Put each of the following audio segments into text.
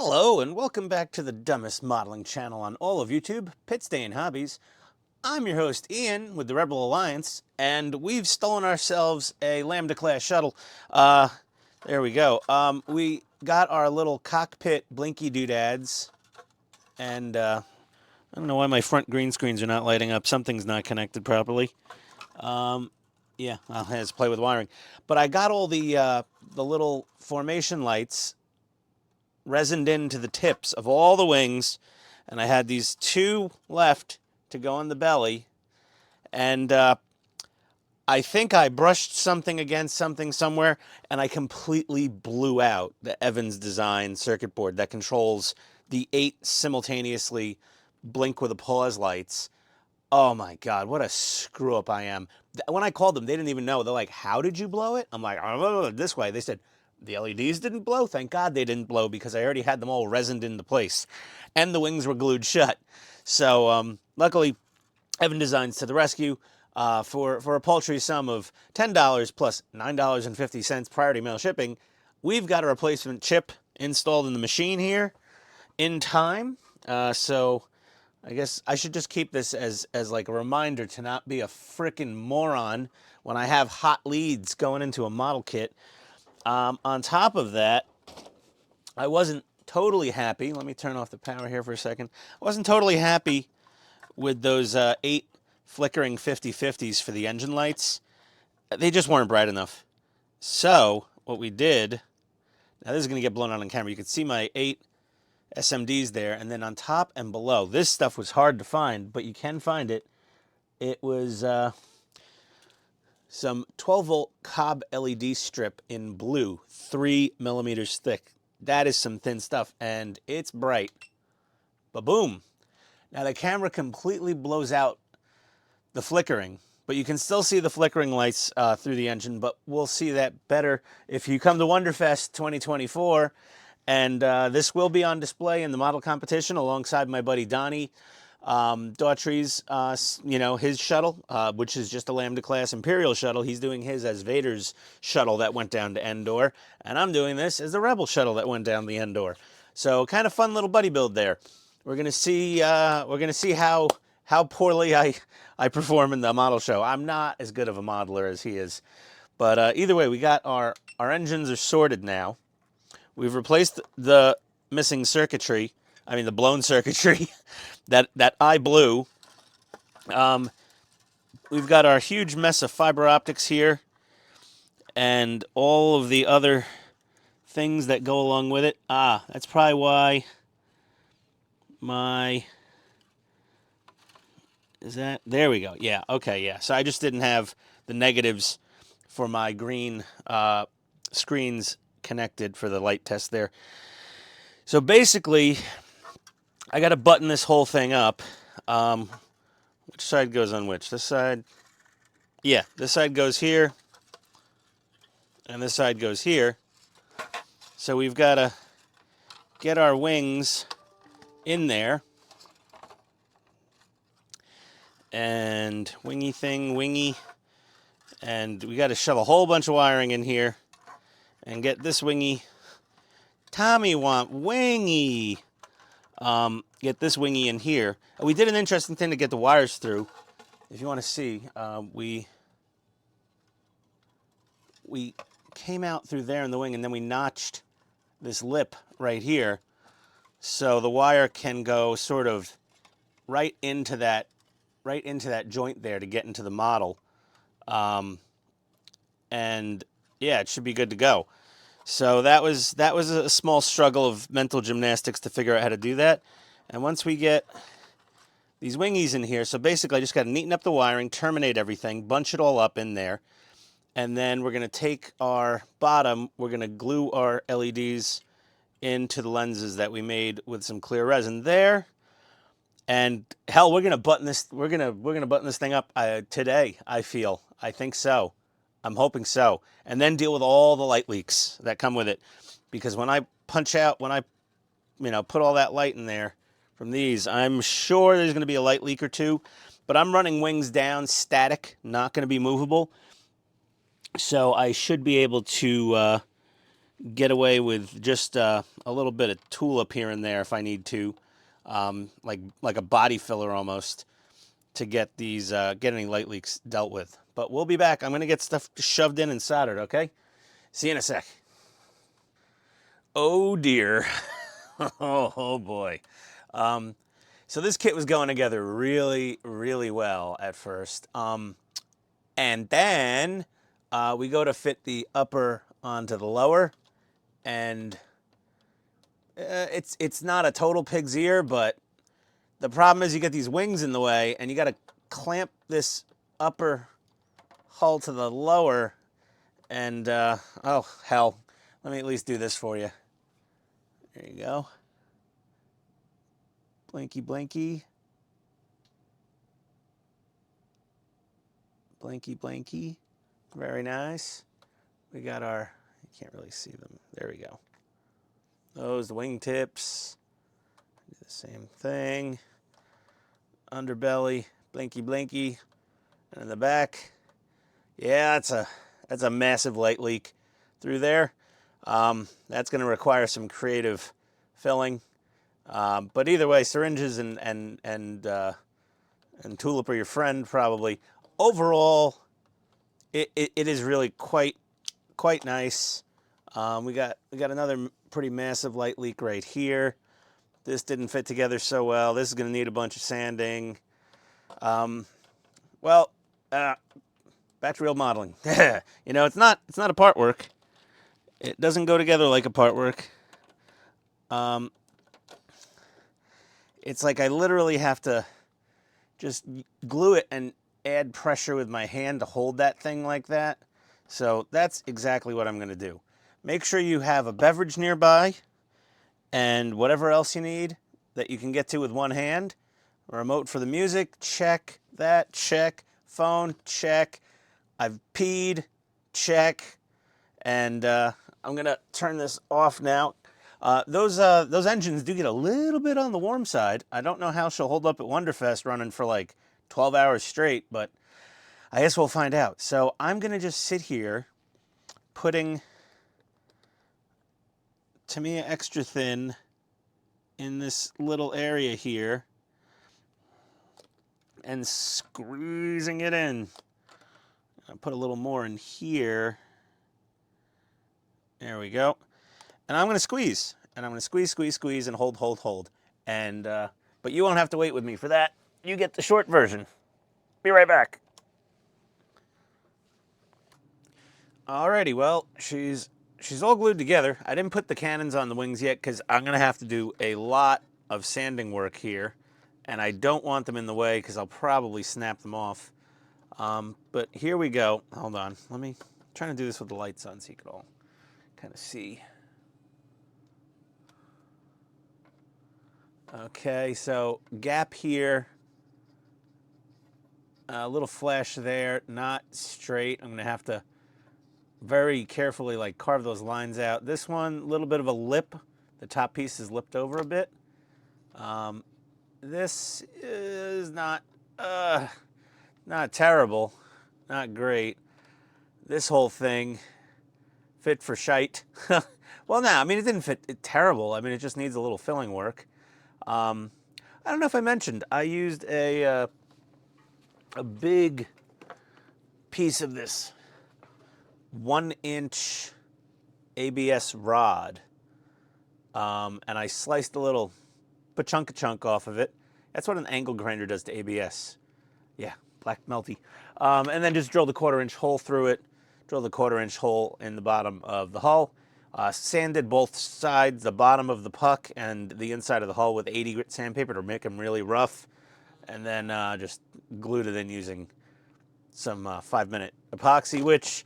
Hello and welcome back to the dumbest modeling channel on all of YouTube, Pitstay Hobbies. I'm your host Ian with the Rebel Alliance, and we've stolen ourselves a Lambda class shuttle. There we go. We got our little cockpit blinky doodads, and I don't know why my front green screens are not lighting up. Something's not connected properly. Yeah, I'll have to play with wiring. But I got all the little formation lights resined into the tips of all the wings, and I had these two left to go on the belly, and I think I brushed something against something somewhere, and I completely blew out the Evans design circuit board that controls the 8 simultaneously blink with a pause lights. Oh my God, what a screw up I am. When I called them, they didn't even know. They're like, how did you blow it? I'm like, oh, this way. They said, the LEDs didn't blow? Thank God they didn't blow, because I already had them all resined into place. And the wings were glued shut. So luckily, Evan Designs to the rescue for a paltry sum of $10 plus $9.50 priority mail shipping. We've got a replacement chip installed in the machine here in time. So I guess I should just keep this as like a reminder to not be a frickin' moron when I have hot leads going into a model kit. On top of that, I wasn't totally happy. Let me turn off the power here for a second. I wasn't totally happy with those 8 flickering 50/50s for the engine lights. They just weren't bright enough. So what we did, now this is going to get blown out on camera. You can see my 8 SMDs there, and then on top and below. This stuff was hard to find, but you can find it. It was some 12-volt cob LED strip in blue, 3 millimeters thick. That is some thin stuff, and it's bright. Ba-boom. Now the camera completely blows out the flickering, but you can still see the flickering lights through the engine, but we'll see that better if you come to Wonderfest 2024. And this will be on display in the model competition alongside my buddy Donnie Daughtry's, his shuttle, which is just a Lambda class Imperial shuttle. He's doing his as Vader's shuttle that went down to Endor, and I'm doing this as the Rebel shuttle that went down the Endor. So kind of fun little buddy build there. We're gonna see how poorly I perform in the model show. I'm not as good of a modeler as he is, but either way, we got our engines are sorted now. We've replaced the missing circuitry, the blown circuitry that I blew. We've got our huge mess of fiber optics here and all of the other things that go along with it. That's probably why there we go. Yeah, okay, yeah. So I just didn't have the negatives for my green screens connected for the light test there. So basically, I got to button this whole thing up. Which side goes on which? This side? Yeah, this side goes here, and this side goes here. So we've got to get our wings in there. And wingy. And we got to shove a whole bunch of wiring in here and get this wingy. Tommy want wingy. Get this wingy in here. We did an interesting thing to get the wires through. If you want to see, we came out through there in the wing, and then we notched this lip right here, so the wire can go sort of right into that joint there to get into the model. And yeah, it should be good to go. So that was a small struggle of mental gymnastics to figure out how to do that. And once we get these wingies in here, so basically I just got to neaten up the wiring, terminate everything, bunch it all up in there, and then we're going to take our bottom, we're going to glue our LEDs into the lenses that we made with some clear resin there. And hell, we're going to button this button this thing up today, I think so. I'm hoping so. And then deal with all the light leaks that come with it. Because when I put all that light in there from these, I'm sure there's going to be a light leak or two. But I'm running wings down static, not going to be movable. So I should be able to get away with just a little bit of tulip here and there if I need to, like a body filler almost, to get these get any light leaks dealt with. But we'll be back. I'm gonna get stuff shoved in and soldered. Okay, see you in a sec. Oh dear. Oh boy. So this kit was going together really, really well at first. And then we go to fit the upper onto the lower, and it's not a total pig's ear, but the problem is you get these wings in the way, and you got to clamp this upper hull to the lower, and oh hell, let me at least do this for you. There you go. Blinky, blinky. Blinky, blinky. Very nice. We got our, you can't really see them. There we go. Those, the wing tips. Do the same thing. Underbelly, blinky, blinky. And in the back, yeah, that's a massive light leak through there. That's going to require some creative filling. But either way, syringes and tulip are your friend probably. Overall, it is really quite nice. We got another pretty massive light leak right here. This didn't fit together so well. This is going to need a bunch of sanding. Well, back to real modeling. You know, it's not a part work. It doesn't go together like a part work. It's like I literally have to just glue it and add pressure with my hand to hold that thing like that. So that's exactly what I'm going to do. Make sure you have a beverage nearby and whatever else you need that you can get to with one hand. A remote for the music, check. That, check. Phone, check. I've peed, check. And I'm going to turn this off now. Those engines do get a little bit on the warm side. I don't know how she'll hold up at Wonderfest running for like 12 hours straight, but I guess we'll find out. So I'm going to just sit here putting Tamiya Extra Thin in this little area here and squeezing it in. I'll put a little more in here. There we go. And I'm going to squeeze. And I'm going to squeeze, squeeze, squeeze, and hold, hold, hold. And but you won't have to wait with me for that. You get the short version. Be right back. Alrighty, well, she's all glued together. I didn't put the cannons on the wings yet because I'm going to have to do a lot of sanding work here. And I don't want them in the way because I'll probably snap them off. But here we go. Hold on. I'm trying to do this with the lights on so you can all kind of see. Okay, so gap here. A little flash there, not straight. I'm going to have to very carefully like carve those lines out. This one, a little bit of a lip. The top piece is lipped over a bit. This is not terrible, not great. This whole thing fit for shite. Well, no, I mean, it didn't fit terrible. I mean, it just needs a little filling work. I don't know if I mentioned, I used a big piece of this 1-inch ABS rod, and I sliced a little chunk off of it. That's what an angle grinder does to ABS. Yeah, black melty. And then just drilled a 1/4-inch hole through it, drilled a 1/4-inch hole in the bottom of the hull, sanded both sides, the bottom of the puck and the inside of the hull with 80 grit sandpaper to make them really rough, and then just glued it in using some 5-minute epoxy, which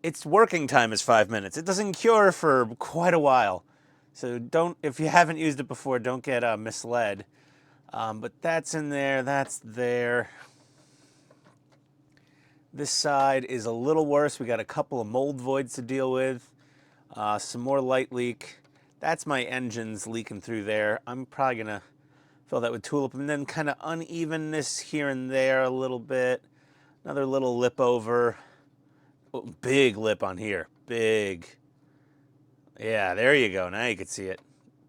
its working time is 5 minutes. It doesn't cure for quite a while. So if you haven't used it before, don't get misled. But that's in there, that's there. This side is a little worse. We got a couple of mold voids to deal with. Some more light leak. That's my engines leaking through there. I'm probably gonna fill that with tulip, and then kind of unevenness here and there a little bit. Another little lip over. Oh, big lip on here, big. Yeah, there you go. Now you can see it.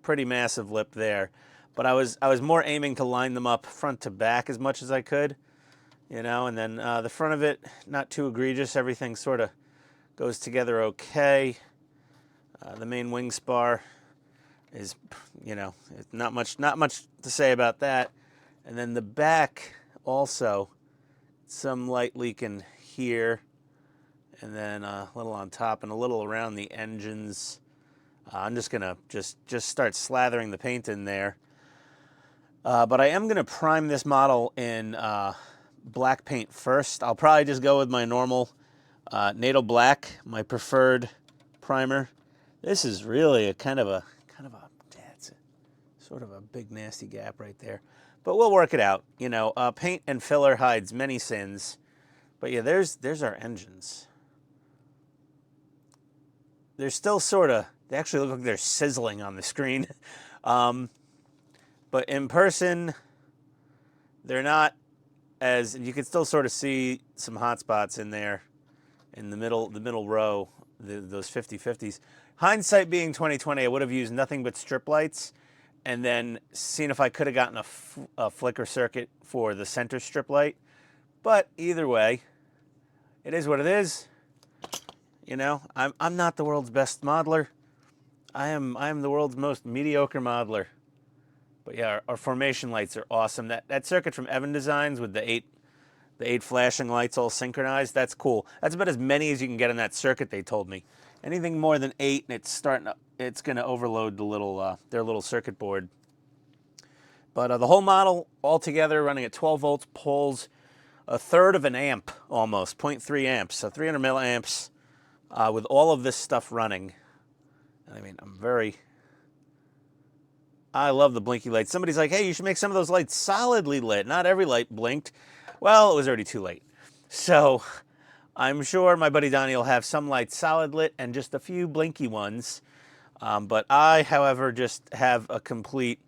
Pretty massive lip there. But I was more aiming to line them up front to back as much as I could, you know, and then the front of it, not too egregious. Everything sort of goes together okay. The main wing spar is, you know, not much to say about that. And then the back also, some light leaking here, and then a little on top and a little around the engines. I'm just gonna just start slathering the paint in there. But I am gonna prime this model in black paint first. I'll probably just go with my normal NATO black, my preferred primer. This is really a kind of a yeah, it's sort of a big nasty gap right there. But we'll work it out. You know, paint and filler hides many sins. But yeah, there's our engines. They're still sort of, they actually look like they're sizzling on the screen. But in person, they're not as, you can still sort of see some hot spots in there in the middle row, those 50/50s. Hindsight being 2020, I would have used nothing but strip lights and then seen if I could have gotten a flicker circuit for the center strip light. But either way, it is what it is. You know, I'm not the world's best modeler. I am the world's most mediocre modeler. But yeah, our formation lights are awesome. That circuit from Evan Designs with the eight flashing lights all synchronized, that's cool. That's about as many as you can get in that circuit, they told me. Anything more than 8, and it's gonna overload the their little circuit board. But the whole model altogether running at 12 volts pulls a third of an amp almost, 0.3 amps, so 300 milliamps with all of this stuff running. I mean, I love the blinky lights. Somebody's like, hey, you should make some of those lights solidly lit. Not every light blinked. Well, it was already too late. So I'm sure my buddy Donnie will have some lights solid lit and just a few blinky ones. But I, however, just have a complete,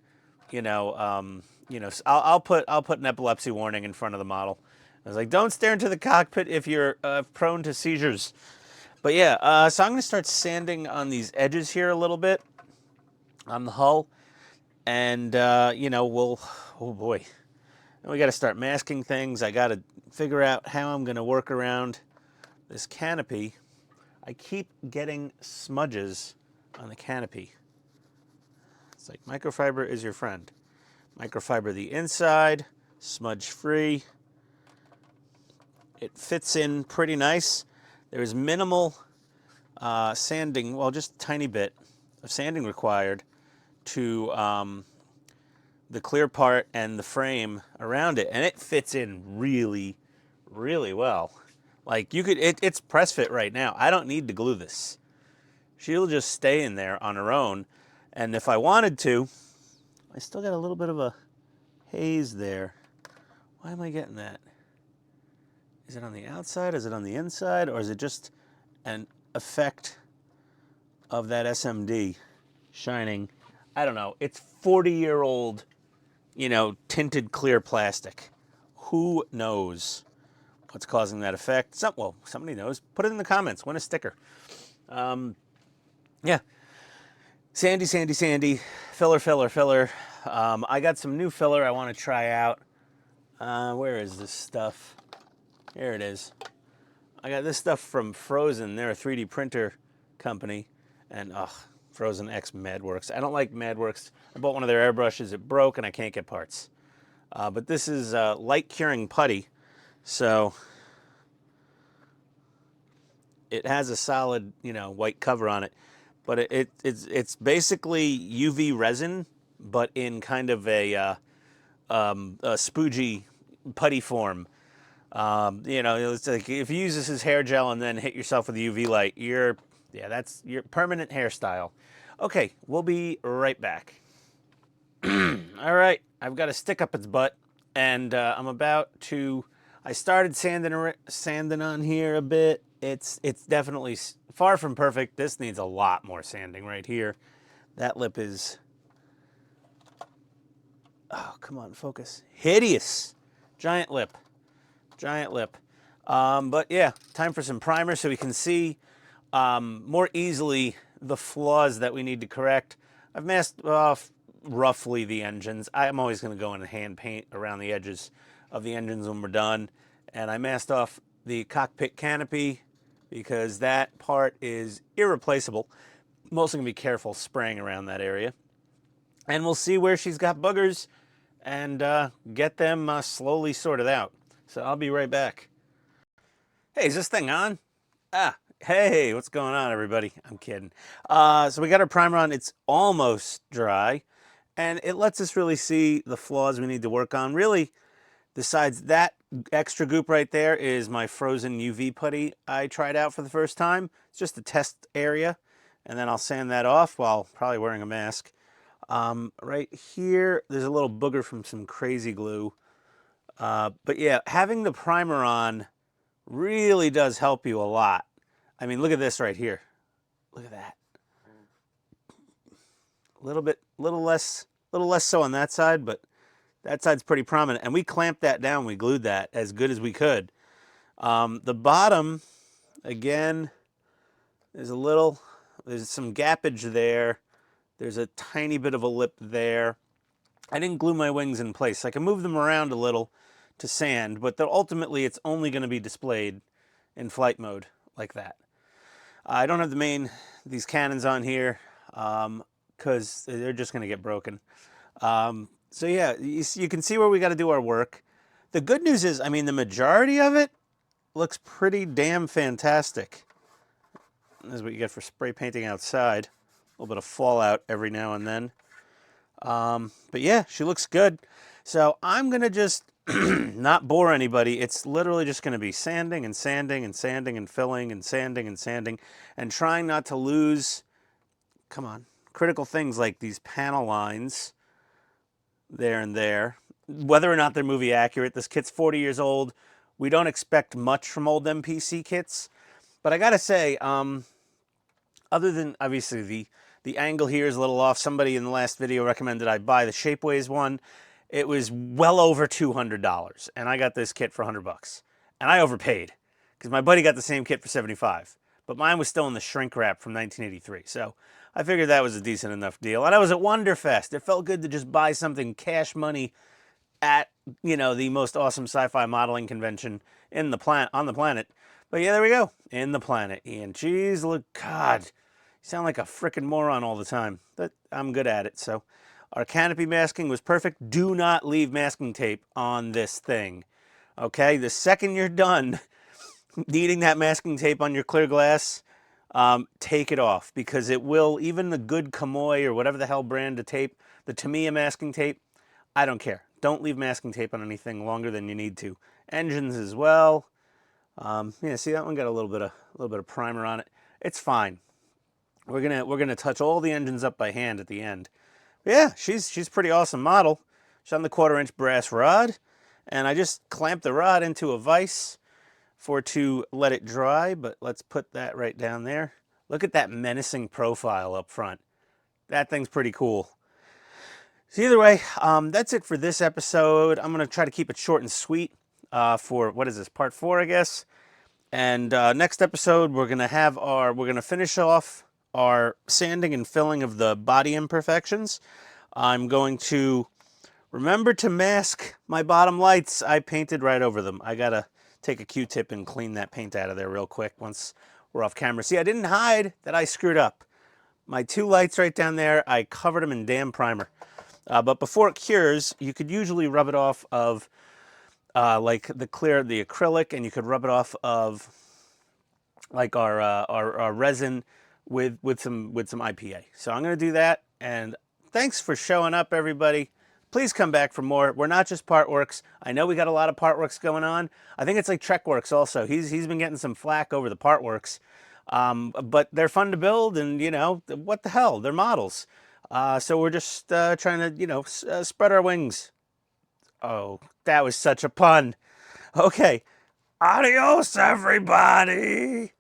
I'll put an epilepsy warning in front of the model. I was like, don't stare into the cockpit if you're prone to seizures. But yeah, so I'm going to start sanding on these edges here a little bit on the hull. And, oh boy, we got to start masking things. I got to figure out how I'm going to work around this canopy. I keep getting smudges on the canopy. It's like microfiber is your friend. Microfiber the inside, smudge free. It fits in pretty nice. There's minimal sanding, well, just a tiny bit of sanding required to the clear part and the frame around it, and it fits in really, really well. Like it's press fit right now. I don't need to glue this. She'll just stay in there on her own, and if I wanted to, I still got a little bit of a haze there. Why am I getting that? Is it on the outside? Is it on the inside? Or is it just an effect of that SMD shining? I don't know. It's 40-year-old, tinted clear plastic. Who knows what's causing that effect? Somebody knows. Put it in the comments. Win a sticker. Yeah. Sandy. Filler. I got some new filler I want to try out. Where is this stuff? Here it is. I got this stuff from Frozen. They're a 3D printer company. And, Frozen X Madworks. I don't like Madworks. I bought one of their airbrushes. It broke and I can't get parts. But this is light curing putty. So it has a solid, white cover on it. But it's basically UV resin, but in kind of a spoogey putty form. It's like if you use this as hair gel and then hit yourself with a UV light, that's your permanent hairstyle. Okay, we'll be right back. All right, I've got a stick up its butt, and I started sanding on here a bit. It's definitely far from perfect. This needs a lot more sanding right here. That lip is, oh, come on, focus. Hideous. Giant lip. But yeah, time for some primer so we can see more easily the flaws that we need to correct. I've masked off roughly the engines. I'm always going to go in and hand paint around the edges of the engines when we're done. And I masked off the cockpit canopy because that part is irreplaceable. I'm also going to be careful spraying around that area. And we'll see where she's got boogers and get them slowly sorted out. So I'll be right back. Hey, is this thing on? Hey, what's going on, everybody? I'm kidding. So we got our primer on. It's almost dry, and it lets us really see the flaws we need to work on. Really, besides that extra goop right there is my frozen UV putty I tried out for the first time. It's just a test area, and then I'll sand that off while probably wearing a mask. Right here, there's a little booger from some crazy glue. But yeah, having the primer on really does help you a lot. I mean, look at this right here. Look at that. A little less so on that side, but that side's pretty prominent. And we clamped that down. We glued that as good as we could. The bottom, again, there's some gappage there. There's a tiny bit of a lip there. I didn't glue my wings in place. I can move them around a little to sand, but ultimately it's only going to be displayed in flight mode like that. I don't have these cannons on here because they're just going to get broken. So yeah, you can see where we got to do our work. The good news is, I mean, the majority of it looks pretty damn fantastic. This is what you get for spray painting outside. A little bit of fallout every now and then. But yeah, she looks good. So I'm going to just not bore anybody. It's literally just going to be sanding and sanding and sanding and filling and sanding and sanding and trying not to lose, come on, critical things like these panel lines there and there. Whether or not they're movie accurate, this kit's 40 years old. We don't expect much from old MPC kits. But I got to say, other than obviously the angle here is a little off. Somebody in the last video recommended I buy the Shapeways one. It was well over $200, and I got this kit for $100. And I overpaid, because my buddy got the same kit for $75. But mine was still in the shrink wrap from 1983, so I figured that was a decent enough deal. And I was at Wonderfest. It felt good to just buy something cash money at, you know, the most awesome sci-fi modeling convention on the planet. But yeah, there we go. In the planet, Ian. Jeez, look, God. You sound like a frickin' moron all the time. But I'm good at it, so. Our canopy masking was perfect. Do not leave masking tape on this thing. Okay? The second you're done needing that masking tape on your clear glass, take it off. Because it will, even the good Kamoy or whatever the hell brand of tape, the Tamiya masking tape, I don't care. Don't leave masking tape on anything longer than you need to. Engines as well. Yeah, see that one got a little bit of primer on it. It's fine. We're gonna touch all the engines up by hand at the end. But yeah, she's a pretty awesome model. She's on the 1/4-inch brass rod, and I just clamped the rod into a vise to let it dry. But let's put that right down there. Look at that menacing profile up front. That thing's pretty cool. So either way, that's it for this episode. I'm gonna try to keep it short and sweet for what is this, part 4, I guess. And next episode, we're gonna finish off our sanding and filling of the body imperfections. I'm going to remember to mask my bottom lights. I painted right over them. I gotta take a Q-tip and clean that paint out of there real quick once we're off camera. See, I didn't hide that I screwed up. My 2 lights right down there, I covered them in damn primer. But before it cures, you could usually rub it off of like the acrylic, and you could rub it off of like our resin with some IPA. So I'm going to do that, and thanks for showing up, everybody. Please come back for more. We're not just Partworks. I know we got a lot of Partworks going on. I think it's like Trekworks also. He's been getting some flack over the Partworks. But they're fun to build, and, you know, what the hell? They're models. So we're just trying to, you know, spread our wings. Oh, that was such a pun. Okay. Adios, everybody.